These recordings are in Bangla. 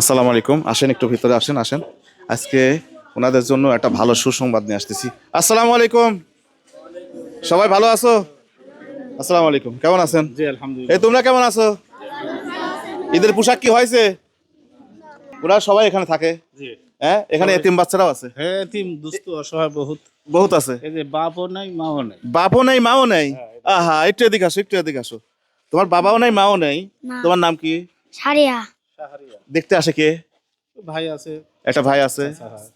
আসসালামু আলাইকুম। আসেন, একটু ভিতরে আসেন আসেন। আজকে ওনাদের জন্য একটা ভালো সুসংবাদ নিয়ে আসতেছি। আসসালামু আলাইকুম, সবাই ভালো আছো? আসসালামু আলাইকুম, কেমন আছেন? জি এই আলহামদুলিল্লাহ। তোমরা কেমন আছো? ঈদের পোশাক কি হয়েছে? ওরা সবাই এখানে থাকে? জি হ্যাঁ, এখানে এতিম বাচ্চারাও আছে? হ্যাঁ, এতিম দুস্থ অসহায় বহুত। বহুত আছে। এই যে বাপও নাই মাও নাই। বাপও নেই মাও নেই? আহা, একটু এদিকে আসো, একটু এদিকে আসো। তোমার বাবাও নেই মাও নেই? না। তোমার নাম কি? সারিয়া। সাহারিয়া দেখতে আসে কে? ভাই আছে, একটা ভাই আছে,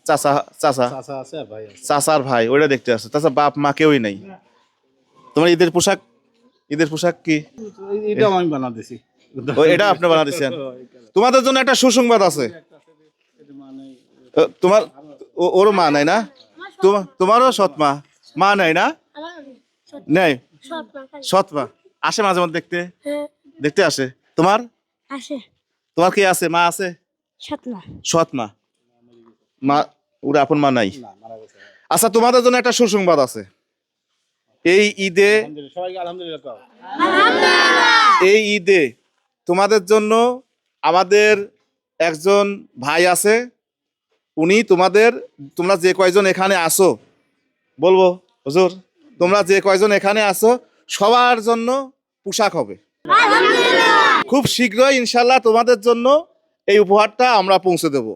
চাচা চাচা চাচা আছে আর ভাই আছে। চাচার ভাই, ওইটা দেখতে আসে। তাছাড়া বাপ মা কেউই নেই। তোমার ঈদের পোশাক কি? এটাও আমি বানা দিছি। ও, এটা আপনি বানা দিচ্ছেন? তোমাদের জন্য একটা সুসংবাদ আছে। তোমার ওরও মা নাই না? তোমারও সৎ মা মা নাই না? নেই? সৎ মা আসে মাঝে মধ্যে দেখতে? দেখতে আসে। তোমার আসে তোমার কি আছে? মা আছে? সতনা সৎ মা মা ওরা আপন মা নাই? না, মারা গেছে। আচ্ছা, তোমাদের জন্য একটা সুসংবাদ আছে। এই ঈদে আলহামদুলিল্লাহ, সবাইকে আলহামদুলিল্লাহ কও। এই ঈদে তোমাদের জন্য আমাদের একজন ভাই আছে। উনি তোমরা যে কয়জন এখানে আসো, বলবো হুজুর, তোমরা যে কয়জন এখানে আসো সবার জন্য পোশাক হবে। খুব শীঘ্রই ইনশাল্লাহ তোমাদের জন্য এই উপহারটা আমরা পৌঁছে দেব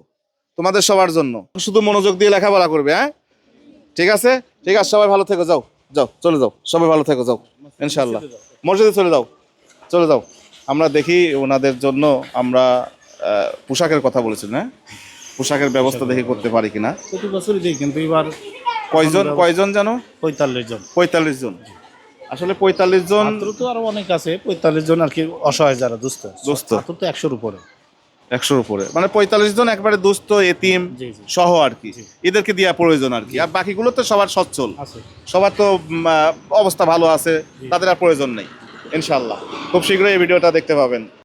তোমাদের সবার জন্য। শুধু মনোযোগ দিয়ে লেখাপড়া করবে, হ্যাঁ? ঠিক আছে, ঠিক আছে, সবাই ভালো থেকো। যাও যাও, চলে যাও, সবাই ভালো থেকো, যাও ইনশাল্লাহ। মসজিদে চলে যাও, চলে যাও। আমরা দেখি ওনাদের জন্য আমরা পোশাকের কথা বলেছিলাম, হ্যাঁ? পোশাকের ব্যবস্থা দেখি করতে পারি কিনা। প্রতি বছরই দিই, কিন্তু এবার কয়জন জানো? 45 জন। 45 জন। আসলে 45 জন ছাত্র তো আরো অনেক আছে, 45 জন আর কি, অসহায় যারা দুস্থ। দুস্থ। ছাত্র তো 100-র উপরে। 100-র উপরে, মানে 45 জন একবারে দুস্থ এতিম জি জি সহ আর কি। এদেরকে দেওয়া প্রয়োজন আর কি। আর বাকিগুলো তো সবার সচ্ছল, আছে। সবার তো অবস্থা ভালো আছে, তাদের আর প্রয়োজন নেই। ইনশাল্লাহ খুব শীঘ্রই এই ভিডিওটা দেখতে পাবেন।